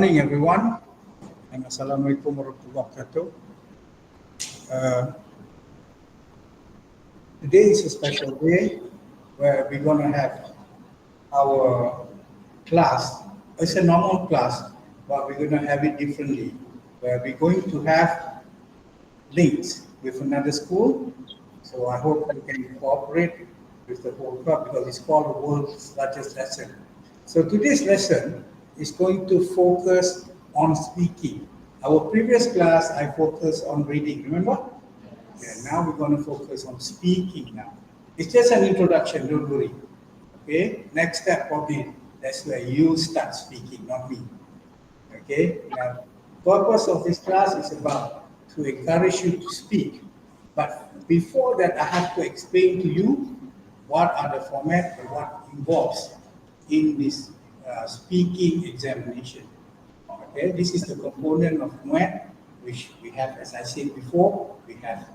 Good morning, everyone, and Assalamualaikum warahmatullahi wabarakatuh. Today is a special day where we're going to have our class. It's a normal class, but we're going to have it differently, where we're going to have links with another school. So I hope you can cooperate with the whole club because it's called the world's largest lesson. So today's lesson is going to focus on speaking. Our previous class, I focused on reading, remember? Yeah, now we're going to focus on speaking now. It's just an introduction, don't worry. Okay, next step probably, that's where you start speaking, not me. Okay, now, purpose of this class is about to encourage you to speak. But before that, I have to explain to you what are the format and what involves in this speaking examination. Okay, this is the component of MOHD, which we have, as I said before, we have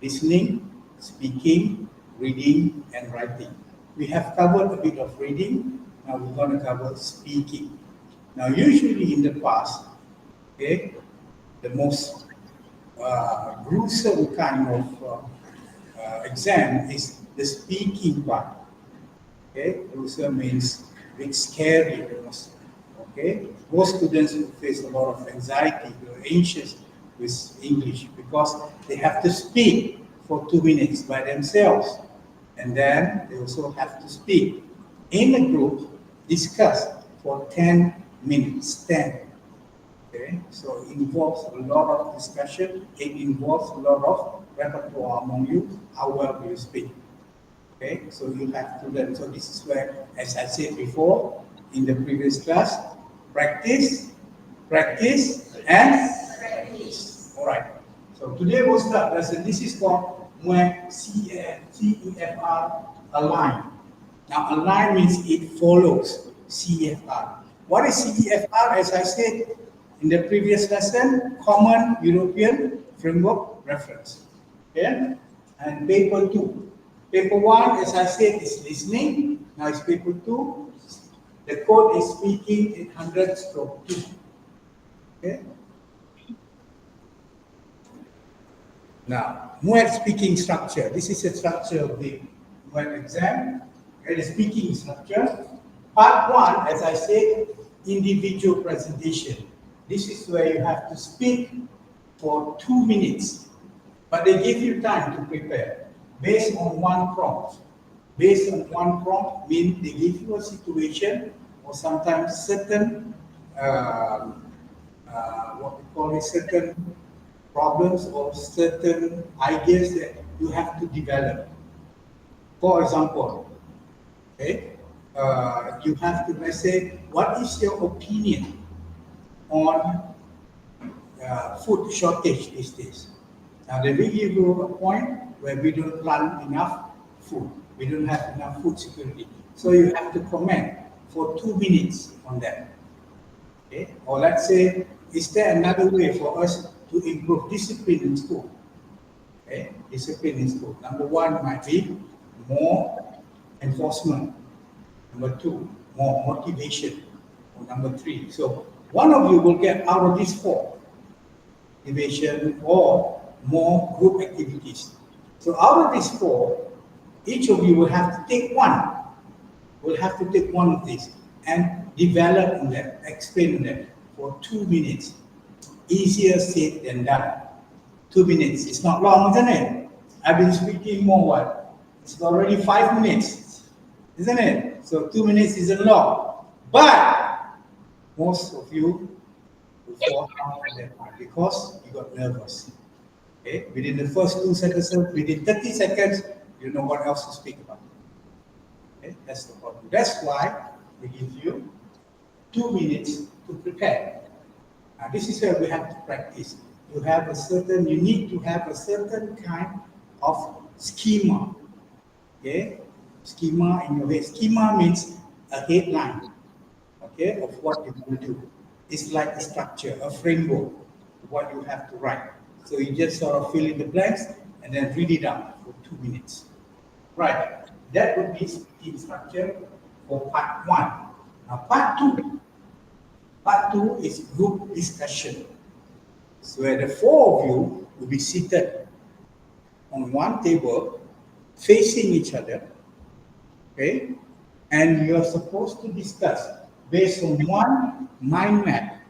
listening, speaking, reading, and writing. We have covered a bit of reading, now we're going to cover speaking. Now, usually in the past, okay, the most gruesome kind of exam is the speaking part. Okay, gruesome means it's scary. Okay, most students will face a lot of anxiety, they're anxious with English because they have to speak for 2 minutes by themselves, and then they also have to speak in a group, discuss for 10 minutes. 10. Okay, so it involves a lot of discussion. It involves a lot of repertoire among you. How well do you speak? Okay, so you have to learn. So this is where, as I said before in the previous class, practice, practice, and practice. All right. So today we'll start lesson. This is called CEFR align. Now align means it follows CEFR. What is CEFR? As I said in the previous lesson, Common European Framework Reference. Okay? And paper 2. Paper 1, as I said, is listening. Now it's paper 2. The code is speaking 800/2. Okay? Now, MOHD speaking structure. This is a structure of the MOHD exam. Okay, the speaking structure. Part 1, as I said, individual presentation. This is where you have to speak for 2 minutes, but they give you time to prepare based on one prompt. Based on one prompt means they give you a situation or sometimes certain what we call it, certain problems or certain ideas that you have to develop. For example, okay, you have to say, what is your opinion on food shortage these days? Now they will give you a point where we don't plant enough food. We don't have enough food security. So you have to comment for 2 minutes on that. Okay? Or let's say, is there another way for us to improve discipline in school? Okay? Discipline in school. Number 1 might be more enforcement. Number 2, more motivation. Or number 3. So one of you will get out of these 4. Motivation or more group activities. So out of these 4, each of you will have to take one. Will have to take one of these and develop on that, explain on that for 2 minutes. Easier said than done. 2 minutes. It's not long, isn't it? I've been speaking more what? It's already 5 minutes, isn't it? So 2 minutes isn't long. But most of you will fall out of that part because you got nervous. Okay? Within the first 2 sentences, within 30 seconds, you know what else to speak about. Okay? That's the problem. That's why we give you 2 minutes to prepare. Now, this is where we have to practice. You need to have a certain kind of schema. Okay? Schema in your head. Schema means a headline, okay, of what you will do. It's like a structure, a framework, what you have to write. So you just sort of fill in the blanks and then read it out for 2 minutes. Right, that would be speaking structure for part 1. Now part 2, Part 2 is group discussion. So where the 4 of you will be seated on one table, facing each other, okay? And you're supposed to discuss based on one mind map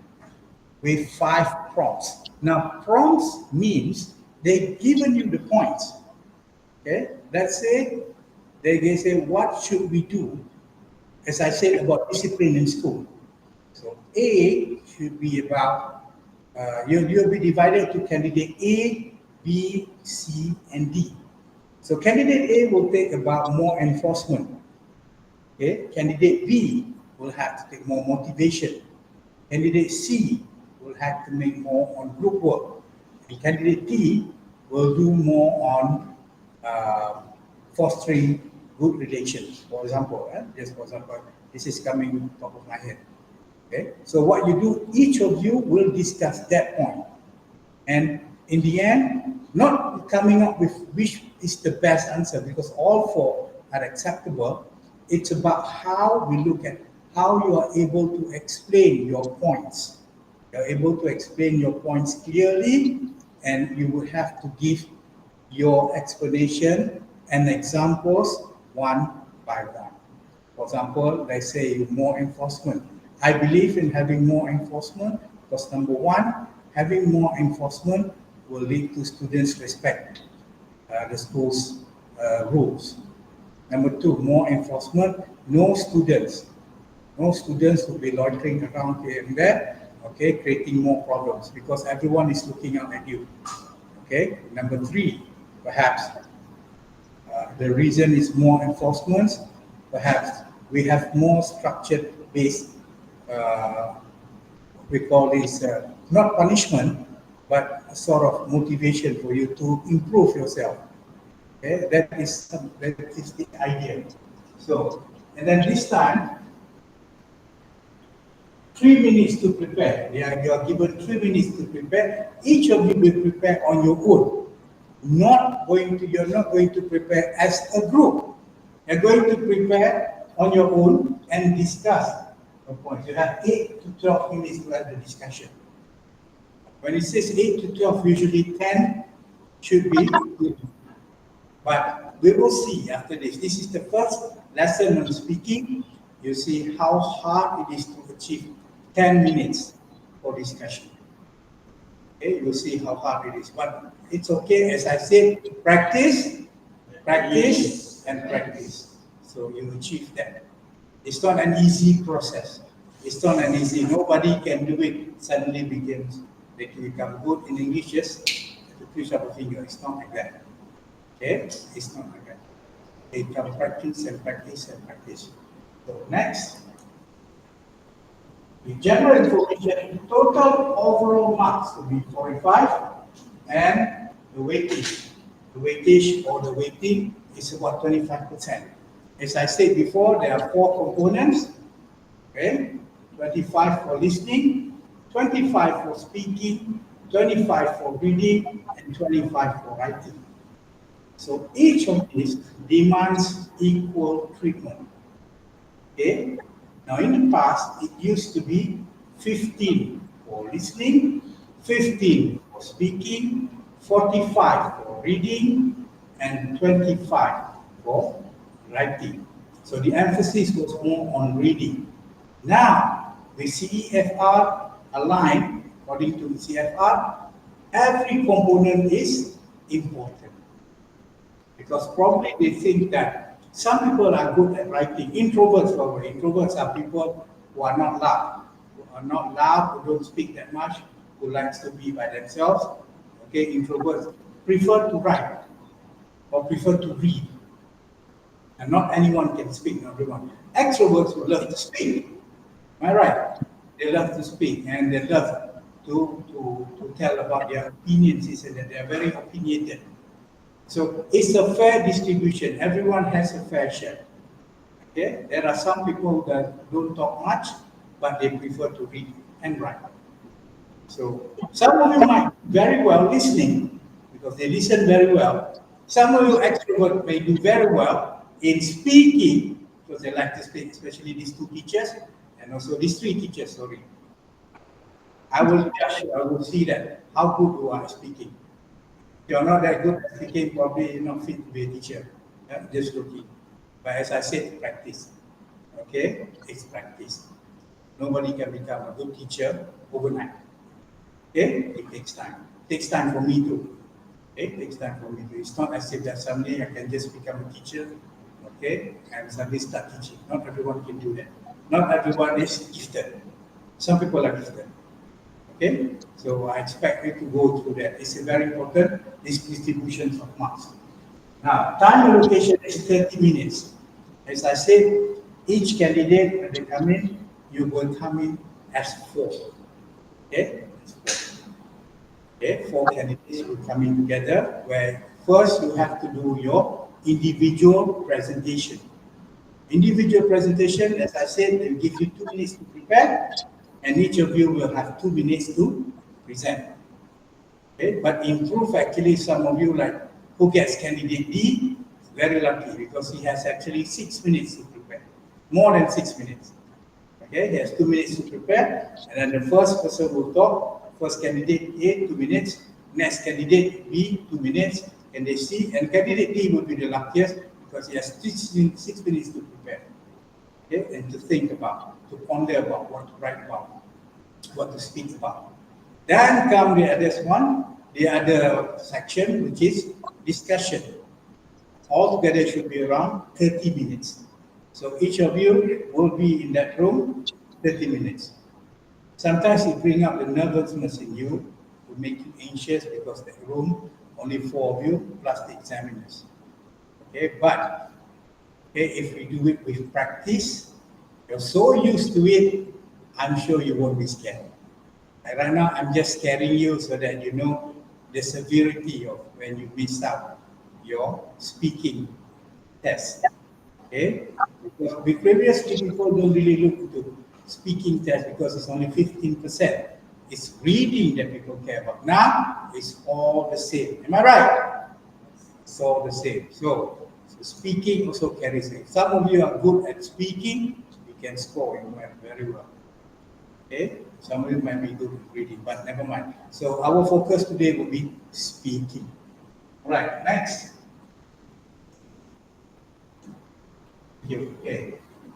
with 5 prompts. Now, prompts means they've given you the points. Okay, let's say they say, what should we do? As I said about discipline in school. So A should be about, you'll be divided to candidate A, B, C, and D. So candidate A will take about more enforcement. Okay, candidate B will have to take more motivation. Candidate C will have to make more on group work. And candidate D will do more on fostering good relations. For example, just for example, this is coming top of my head. Okay, so what you do, each of you will discuss that point, and in the end, not coming up with which is the best answer, because all 4 are acceptable. It's about how we look at how you are able to explain your points. You're able to explain your points clearly, and you will have to give your explanation and examples one by one. For example, let's say more enforcement. I believe in having more enforcement because number 1, having more enforcement will lead to students respect the school's rules. Number 2, more enforcement, no students will be loitering around here and there, okay, creating more problems because everyone is looking out at you. Okay, number 3, perhaps the reason is more enforcement. Perhaps we have more structured based, we call this not punishment, but a sort of motivation for you to improve yourself. Okay, that is the idea. So, and then this time, 3 minutes to prepare. Yeah, you are given 3 minutes to prepare. Each of you will prepare on your own. You're not going to prepare as a group. You're going to prepare on your own and discuss the points. You have 8 to 12 minutes to have the discussion. When it says 8 to 12, usually 10 should be good. But we will see after this. This is the first lesson on speaking. You see how hard it is to achieve 10 minutes for discussion. Okay, you'll see how hard it is. But it's okay, as I said, practice, practice, and practice. So you achieve that. It's not an easy process. It's not an easy, nobody can do it suddenly begins. They can become good in English just at the push of a finger. It's not like that. Okay, it's not like that. They can practice and practice and practice. So next, the general information, total overall marks will be 45, and the weightage. The weightage or the weighting is about 25%. As I said before, there are 4 components. Okay, 25 for listening, 25 for speaking, 25 for reading, and 25 for writing. So each of these demands equal treatment. Okay. Now in the past, it used to be 15 for listening, 15 for speaking, 45 for reading, and 25 for writing. So the emphasis was more on reading. Now, the CEFR aligned, according to the CEFR, every component is important. Because probably they think that some people are good at writing. Introverts, probably. Introverts are people who are not loud, who don't speak that much, who likes to be by themselves. Okay, introverts prefer to write or prefer to read. And not anyone can speak, not everyone. Extroverts would love to speak. Am I right? They love to speak and they love to tell about their opinions, and that they are very opinionated. So it's a fair distribution. Everyone has a fair share. Okay? There are some people that don't talk much, but they prefer to read and write. So some of you might do very well listening because they listen very well. Some of you extroverts may do very well in speaking because they like to speak, especially these 2 teachers and also these 3 teachers, sorry. I will judge, I will see that how good you are speaking. If you're not that good at speaking, probably you're not fit to be a teacher. Just looking. But as I said, practice. Okay? It's practice. Nobody can become a good teacher overnight. Okay? It takes time. It takes time for me too. Okay? It takes time for me too. It's not as if that someday I can just become a teacher, okay, and suddenly start teaching. Not everyone can do that. Not everyone is gifted. Some people are gifted. Okay? So I expect you to go through that. It's a very important, this distribution of marks. Now, time allocation is 30 minutes. As I said, each candidate, when they come in, you will come in as 4. Okay? As 4. Okay? 4 candidates will come in together, where first you have to do your individual presentation. Individual presentation, as I said, will give you 2 minutes to prepare, and each of you will have 2 minutes to present. Okay? But in proof, actually, some of you, like who gets candidate D, very lucky because he has actually 6 minutes to prepare, more than 6 minutes. Okay, he has 2 minutes to prepare, and then the first person will talk. First candidate A, 2 minutes. Next candidate B, 2 minutes. And they see, and candidate D will be the luckiest because he has 6 minutes to prepare. Okay, and to think about, to ponder about what to write about, what to speak about. Then come the other one, the other section, which is discussion. Altogether should be around 30 minutes. So each of you will be in that room 30 minutes. Sometimes it brings up the nervousness in you, to make you anxious because the room, only 4 of you plus the examiners. Okay, but okay, if we do it with practice, you're so used to it, I'm sure you won't be scared. Right now, I'm just scaring you so that you know the severity of when you miss out your speaking test. Okay? Because previously people don't really look into speaking test because it's only 15%. It's reading that people care about. Now it's all the same. Am I right? It's all the same. So speaking also carries it. Some of you are good at speaking, you can score very well. Okay? Some of you might be good at reading, but never mind. So our focus today will be speaking. All right, next. Okay.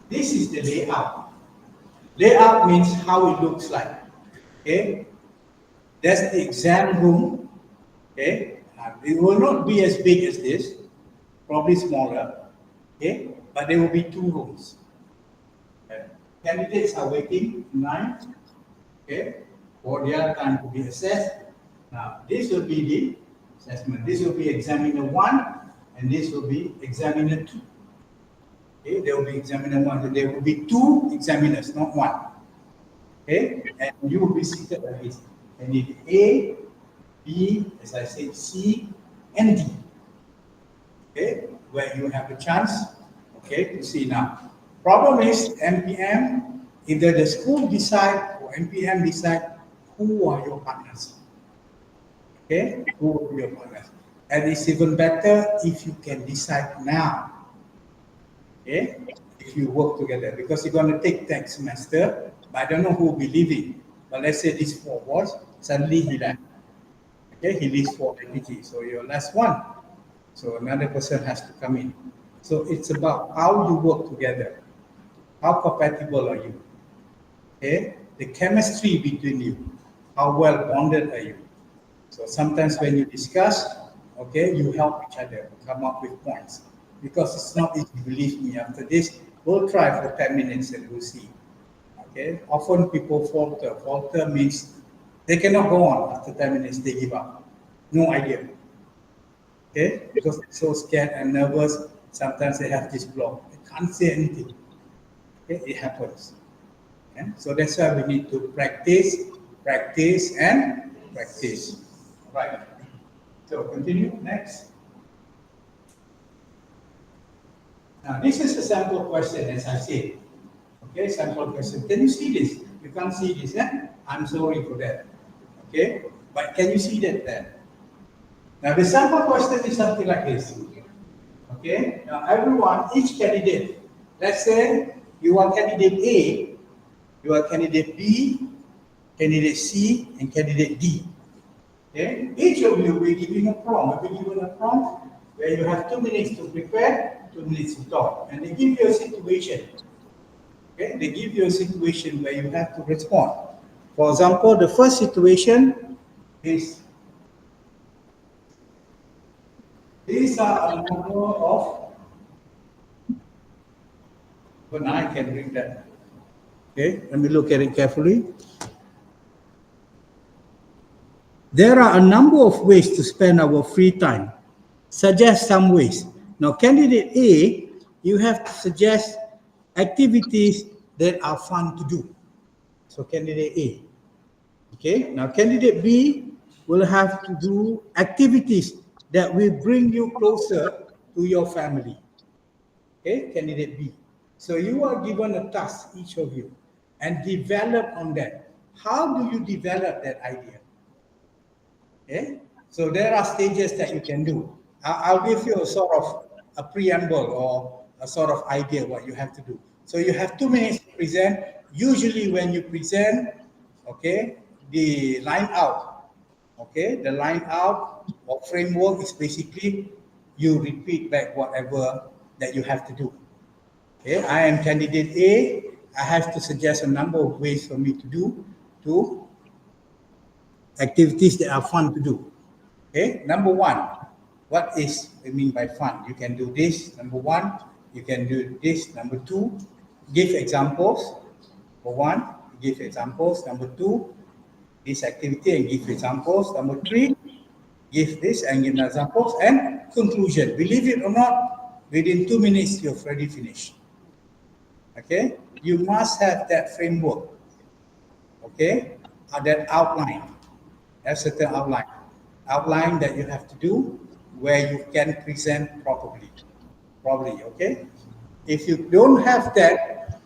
This is the layout. Layout means how it looks like. Okay. That's the exam room. Okay. It will not be as big as this, probably smaller. Okay. But there will be 2 rooms. Okay. Candidates are waiting 9. Okay. For their time to be assessed. Now, this will be the assessment. This will be examiner 1, and this will be examiner 2. Okay, there will be examiner 1. There will be 2 examiners, not 1. Okay, and you will be seated like this. And it A, B, as I said, C, and D. Okay, where you have a chance, okay, to see now. Problem is MPM, either the school decide or MPM decide who are your partners. Okay, who are your partners. And it's even better if you can decide now. Okay, if you work together, because you're going to take next semester, but I don't know who will be leaving. But let's say this 4 was, suddenly he left. Okay, he leaves for IPG, so you're last one. So another person has to come in. So it's about how you work together. How compatible are you? Okay, the chemistry between you. How well bonded are you? So sometimes when you discuss, okay, you help each other come up with points. Because it's not easy, believe me. After this, we'll try for 10 minutes and we'll see. Okay, often people falter. Falter means they cannot go on after 10 minutes, they give up. No idea. Okay, because they're so scared and nervous, sometimes they have this block. They can't say anything. Okay, it happens. Okay? So that's why we need to practice, practice, and practice. Right. So continue, next. Now, this is a sample question, as I said. Okay, sample question. Can you see this? You can't see this, eh? I'm sorry for that. Okay, but can you see that there? Now, the sample question is something like this. Okay, now everyone, each candidate, let's say you are candidate A, you are candidate B, candidate C, and candidate D. Okay? Each of you will be given a prompt. Will be given a prompt where you have 2 minutes to prepare, 2 minutes to talk. And they give you a situation. Okay? They give you a situation where you have to respond. For example, the first situation is, these are a number of, but I can bring that. Okay, let me look at it carefully. There are a number of ways to spend our free time. Suggest some ways. Now, candidate A, you have to suggest activities that are fun to do. So, candidate A. Okay, now candidate B will have to do activities that will bring you closer to your family. Okay, candidate B. So you are given a task, each of you, and develop on that. How do you develop that idea? Okay, so there are stages that you can do. I'll give you a sort of a preamble or a sort of idea what you have to do. So you have 2 minutes to present. Usually when you present, okay, the line out, okay, the line out or framework is basically you repeat back whatever that you have to do. Okay, I am candidate A. I have to suggest a number of ways for me to do activities that are fun to do. Okay, number one, what is I mean by fun? You can do this. Number one, you can do this. Number two, give examples. For one, give examples. Number two, this activity and give examples. Number three, give this and give examples. And conclusion. Believe it or not, within 2 minutes you've already finished. Okay, you must have that framework. Okay, that outline, a certain outline that you have to do where you can present properly. Okay, if you don't have that,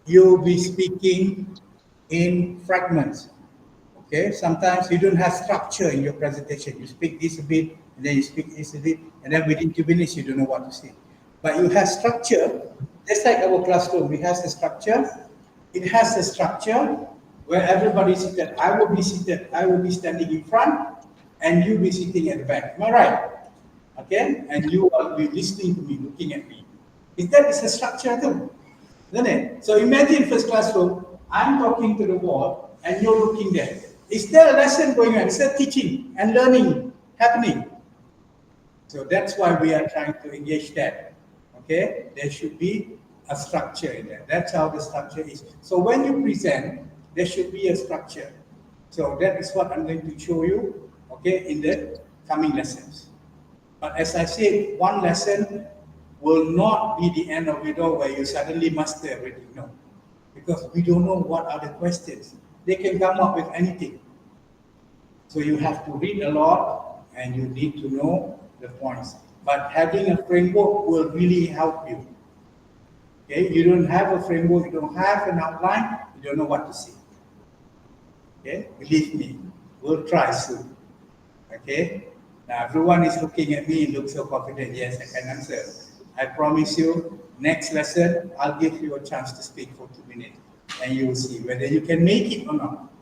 you'll be speaking in fragments. Okay, sometimes you don't have structure in your presentation. You speak this a bit, and then you speak this a bit, and then within 2 minutes you don't know what to say. But you have structure. Just like our classroom, we have the structure. It has a structure where everybody is seated. I will be seated. I will be standing in front, and you will be sitting at the back. Am I right? Okay, and you will be listening to me, looking at me. That is a structure too, isn't it? So imagine first classroom. I'm talking to the wall, and you're looking there. Is there a lesson going on? Is there teaching and learning happening? So that's why we are trying to engage that. Okay, there should be a structure in there. That's how the structure is. So when you present, there should be a structure. So that is what I'm going to show you, okay, in the coming lessons. But as I said, one lesson will not be the end of it all where you suddenly master everything. No, because we don't know what are the questions. They can come up with anything. So you have to read a lot and you need to know the points. But having a framework will really help you. Okay, you don't have a framework, you don't have an outline, you don't know what to say. Okay, believe me, we'll try soon. Okay, now everyone is looking at me and looks so confident. Yes, I can answer. I promise you, next lesson, I'll give you a chance to speak for 2 minutes and you will see whether you can make it or not.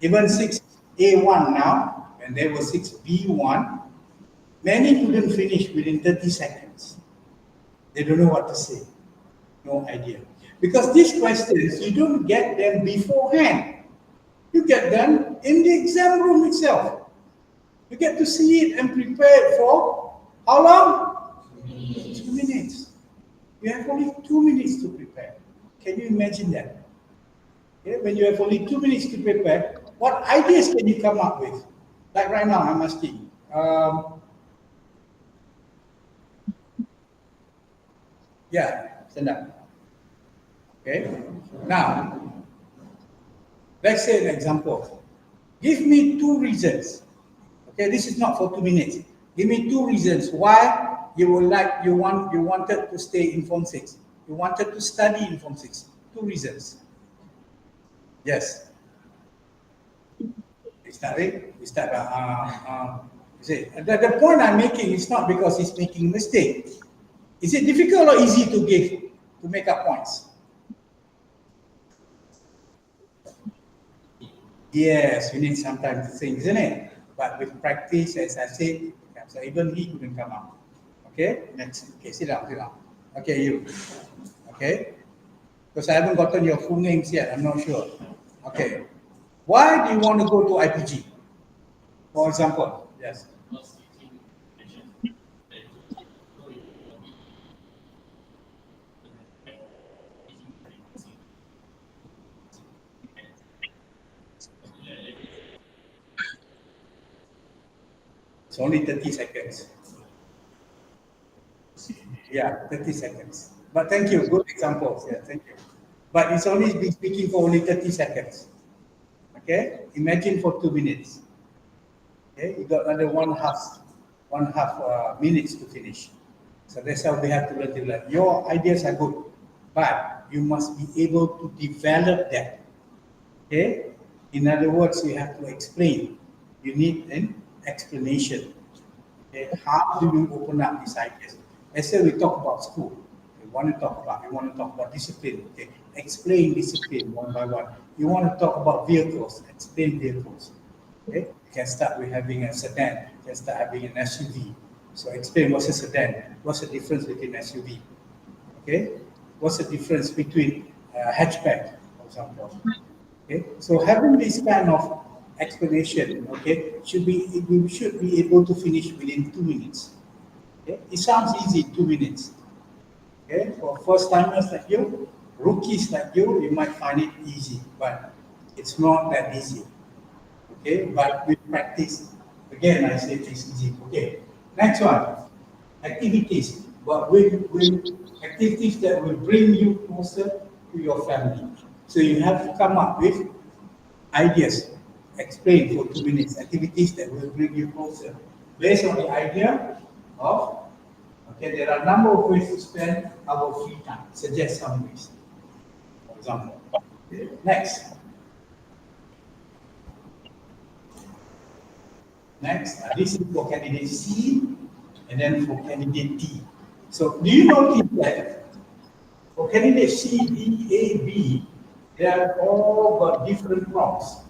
Even 6A1 now, when there was 6B1, many couldn't finish within 30 seconds. They don't know what to say. No idea. Because these questions, you don't get them beforehand. You get them in the exam room itself. You get to see it and prepare it for how long? 2 minutes. You have only 2 minutes to prepare. Can you imagine that? Okay? When you have only 2 minutes to prepare, what ideas can you come up with? Like right now, I'm asking. Yeah, stand up. Okay. Now, let's say an example. Give me 2 reasons. Okay, this is not for 2 minutes. Give me 2 reasons why you wanted to stay in Form 6. You wanted to study in Form 6. 2 reasons. Yes. Start it. We start. See, the point I'm making is not because he's making a mistake. Is it difficult or easy to make up points? Yes, you need some time to think, isn't it? But with practice, as I said, so even he couldn't come out. Okay, next. Okay, sit down, sit down. Okay, you. Okay, because I haven't gotten your full names yet. I'm not sure. Okay, why do you want to go to IPG? For example, yes. It's only 30 seconds. Yeah, 30 seconds. But thank you, good examples. Yeah, thank you. But it's only been speaking for only 30 seconds. Okay, imagine for 2 minutes. Okay, you got another one half minutes to finish. So that's how we have to learn. Your ideas are good, but you must be able to develop that. Okay, in other words, you have to explain. You need an explanation. Okay, how do you open up these ideas? Let's say we talk about school. We want to talk about discipline. Okay, explain discipline one by one. You want to talk about vehicles, explain vehicles. Okay, you can start with having a sedan. You can start having an SUV. So explain what's a sedan. What's the difference between SUV? Okay, what's the difference between hatchback, for example? Okay, so having this kind of explanation, okay, we should be able to finish within 2 minutes. Okay, it sounds easy, 2 minutes. Okay, for first timers like you, rookies like you might find it easy, but it's not that easy. Okay, but with practice, again, I say it's easy. Okay, next one, activities. But with activities that will bring you closer to your family. So you have to come up with ideas, explain for 2 minutes, activities that will bring you closer. Based on the idea of, okay, there are a number of ways to spend our free time. Suggest some ways, for example. Okay. Next. Next, this is for candidate C, and then for candidate D. So do you notice that for candidate C, D, A, B, they are all got different prompts.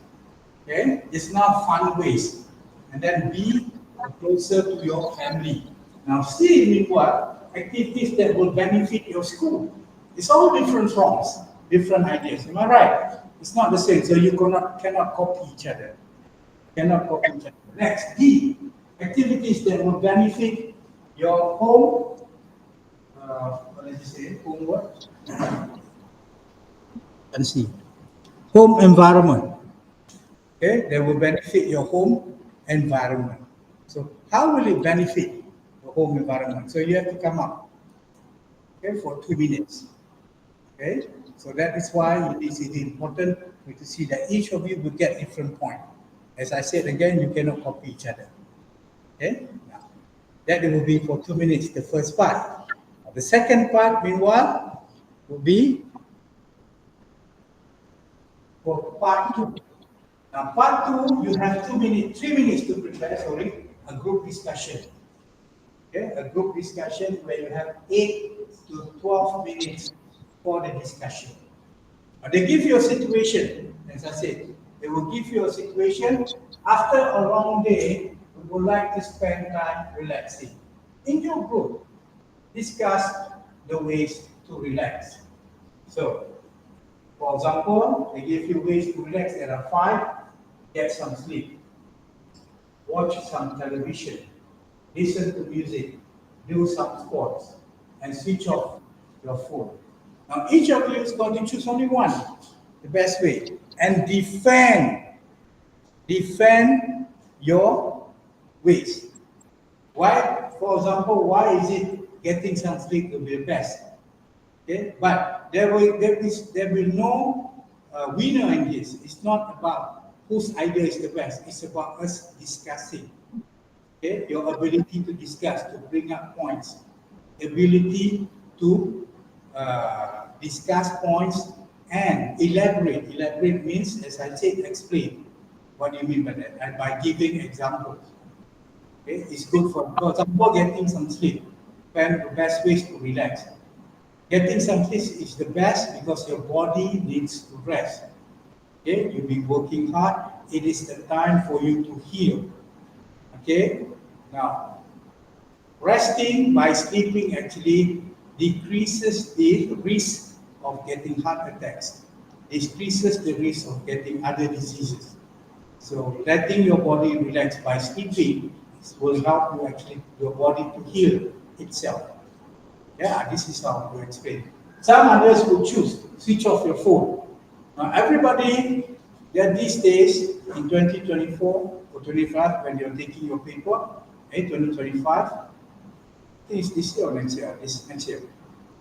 Okay, it's now fun ways. And then B, closer to your family. Now C means what? Activities that will benefit your school. It's all different prompts, different ideas. Am I right? It's not the same, so you cannot copy each other. Cannot copy each other. Next, D, activities that will benefit your home. What did you say? Home what? And C. Home environment. Okay, that will benefit your home environment. So how will it benefit the home environment? So you have to come up, okay, for 2 minutes. Okay, so that is why it is important to see that each of you will get different point. As I said again, you cannot copy each other. Okay, now, that will be for 2 minutes, the first part. The second part, meanwhile, will be for part 2. Now, part 2, you have 3 minutes to prepare, a group discussion. Okay, a group discussion where you have 8 to 12 minutes for the discussion. They give you a situation, as I said, they will give you a situation. After a long day, you would like to spend time relaxing. In your group, discuss the ways to relax. So, for example, they give you ways to relax. There are 5. Get some sleep. Watch some television. Listen to music. Do some sports. And switch off your phone. Now, each of you is going to choose only one, the best way. And defend your ways. Why, for example, why is it getting some sleep will be the best? Okay, but there will no winner in this. It's not about whose idea is the best. It's about us discussing. Okay, your ability to discuss, to bring up points, ability to discuss points and elaborate. Elaborate means, as I said, explain. What do you mean by that? And by giving examples. Okay, it's good for example, getting some sleep. And the best ways to relax. Getting some sleep is the best because your body needs to rest. Okay, you've been working hard, it is the time for you to heal. Okay? Now, resting by sleeping actually decreases the risk of getting heart attacks, decreases the risk of getting other diseases. So letting your body relax by sleeping will help you actually your body to heal itself. Yeah, this is how to explain. Some others would choose switch off your phone. Now everybody that these days in 2024 or 25 when you're taking your paper, 2025, I think it's this year or next year, this next year.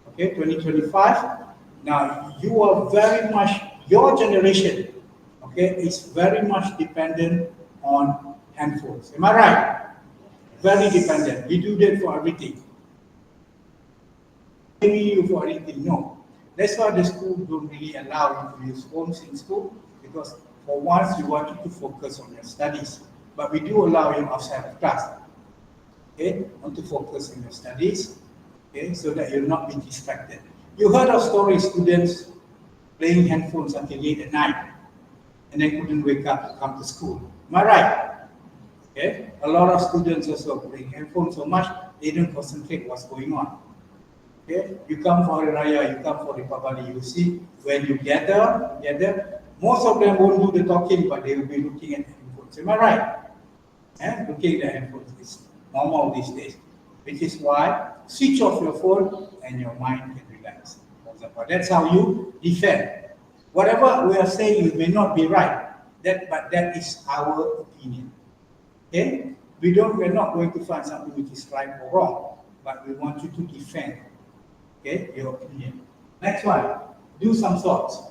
Okay, 2025. Now you are very much, your generation, okay, is very much dependent on handphones. Am I right? Very dependent. We do that for everything. Maybe you for anything, no. That's why the school don't really allow you to use phones in school, because for once you want you to focus on your studies. But we do allow you outside of class. Okay, want to focus on your studies, okay, so that you'll not be distracted. You heard of stories, students playing handphones until late at night, and then couldn't wake up to come to school. Am I right? Okay, a lot of students also playing handphones so much they don't concentrate what's going on. Okay, you come for Hari Raya, you come for Republic, you see when you gather, most of them won't do the talking, but they will be looking at handphones. Am I right? Looking at handphones is normal these days, which is why switch off your phone and your mind can relax. For example, that's how you defend. Whatever we are saying, it may not be right, but that is our opinion. Okay, we're not going to find something which is right or wrong, but we want you to defend. Okay, your opinion. Next one, do some sports.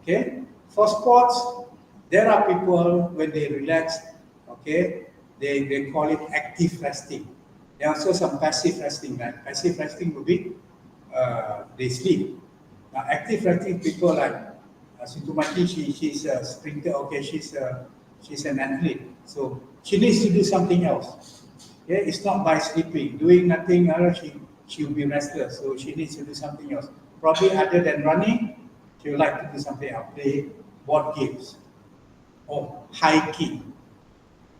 Okay, for sports, there are people when they relax, okay, they call it active resting. There are also some passive resting. Right? Passive resting will be they sleep. Now, active resting people like Smktmaa, she's a sprinter. Okay, she's an athlete, so she needs to do something else. Okay, it's not by sleeping, doing nothing. She will be restless, so she needs to do something else. Probably other than running, she would like to do something else, play board games, or hiking,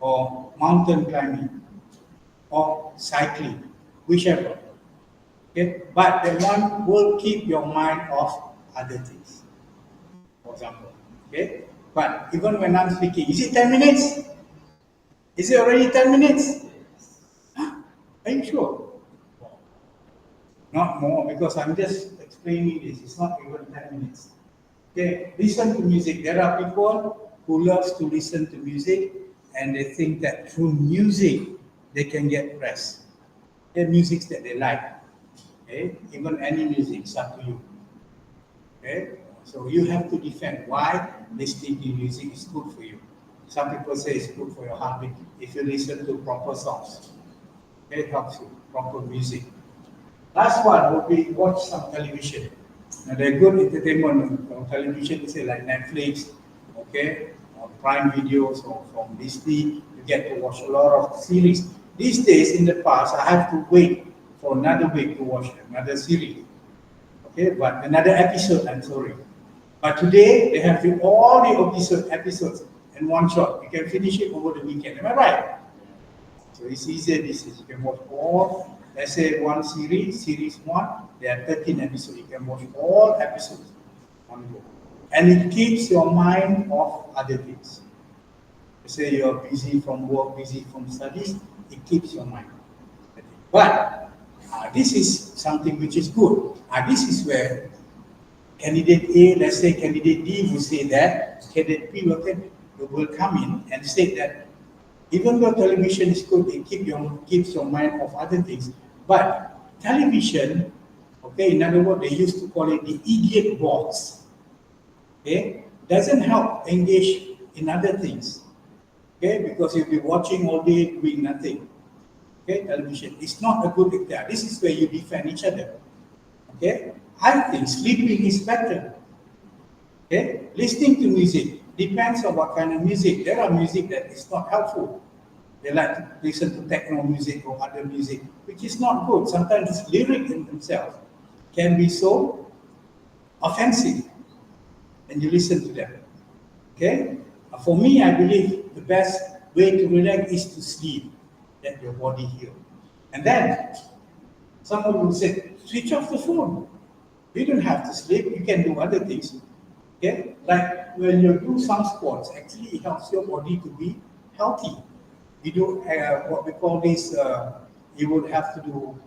or mountain climbing, or cycling, whichever. Okay? But the one will keep your mind off other things, for example. Okay? But even when I'm speaking, is it 10 minutes? Is it already 10 minutes? Huh? Are you sure? Not more, because I'm just explaining this. It's not even 10 minutes. Okay, listen to music. There are people who love to listen to music, and they think that through music they can get rest. There are musics that they like. Okay, even any music, it's up to you. Okay, so you have to defend why listening to music is good for you. Some people say it's good for your heartbeat if you listen to proper songs. Okay, it helps you, proper music. Last one would be watch some television. Now, there are good entertainment on television, say like Netflix, okay, or Prime Videos, or from Disney. You get to watch a lot of series. These days, in the past, I have to wait for another week to watch another series. Okay, but another episode, I'm sorry. But today, they have all the episodes in one shot. You can finish it over the weekend. Am I right? So it's easier this is. You can watch all, let's say one series 1, there are 13 episodes. You can watch all episodes on go. And it keeps your mind off other things. Let's say you're busy from work, busy from studies, it keeps your mind. But this is something which is good. This is where candidate A, let's say candidate D will say that, candidate B will come in and say that even though television is good, it keeps your mind off other things. But television, okay, in other words, they used to call it the idiot box. Okay, doesn't help engage in other things. Okay, because you'll be watching all day doing nothing. Okay, television is not a good thing. This is where you defend each other. Okay, I think sleeping is better. Okay, listening to music depends on what kind of music. There are music that is not helpful. They like to listen to techno music or other music, which is not good. Sometimes lyrics in themselves can be so offensive, and you listen to them. Okay, For me, I believe the best way to relax is to sleep, let your body heal. And then someone will say, switch off the phone. You don't have to sleep, you can do other things. Okay? Like when you do some sports, actually it helps your body to be healthy. You do what we call this, you would have to do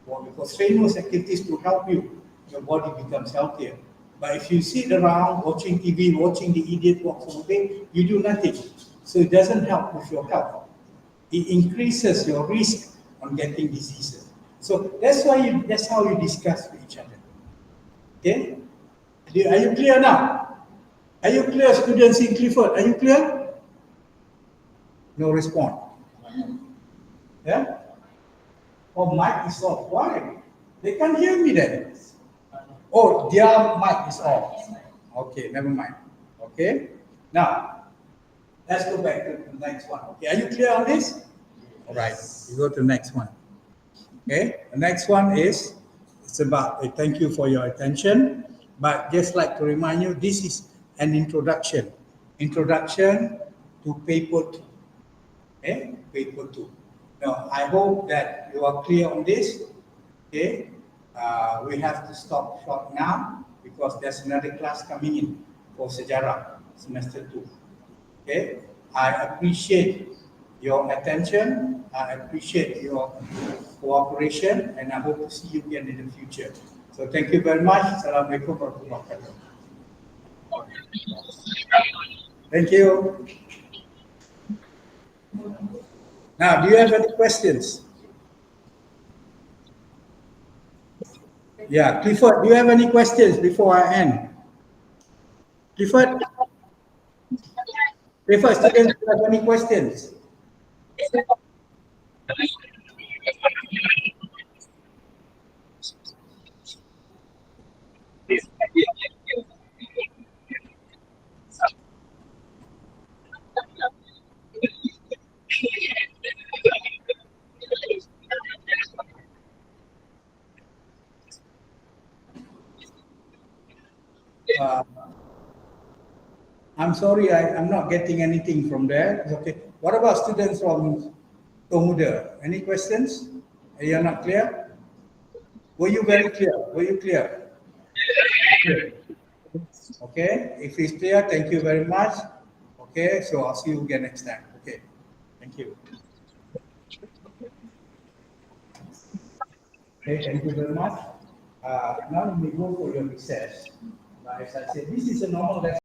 what we call strenuous activities to help you, your body becomes healthier. But if you sit around watching TV, watching the idiot walks all day, you do nothing. So it doesn't help with your health. It increases your risk on getting diseases. So that's how you discuss with each other. Okay? Are you clear now? Are you clear, students in Clifford? Are you clear? No response. Yeah? Oh, mic is off. Why? They can't hear me then. Oh, their mic is off. Okay, never mind. Okay? Now, let's go back to the next one. Okay, are you clear on this? All right, we go to the next one. Okay, the next one is, it's about, thank you for your attention, but just like to remind you, this is an introduction. Introduction to paper 2. Okay, paper 2. Now, I hope that you are clear on this. Okay, we have to stop short now because there's another class coming in for Sejarah, semester 2. Okay, I appreciate your attention, I appreciate your cooperation, and I hope to see you again in the future. So thank you very much. Assalamualaikum warahmatullahi wabarakatuh. Thank you. Now, do you have any questions? Yeah, Clifford, do you have any questions before I end? Clifford, students, do you have any questions? I'm sorry, I'm not getting anything from there. Okay. What about students from Tomuda? Any questions? You're not clear? Were you very clear? Were you clear? Okay. If it's clear, thank you very much. Okay. So I'll see you again next time. Okay. Thank you. Okay. Thank you very much. Now we go for your recess. As I said, this is a normal lesson.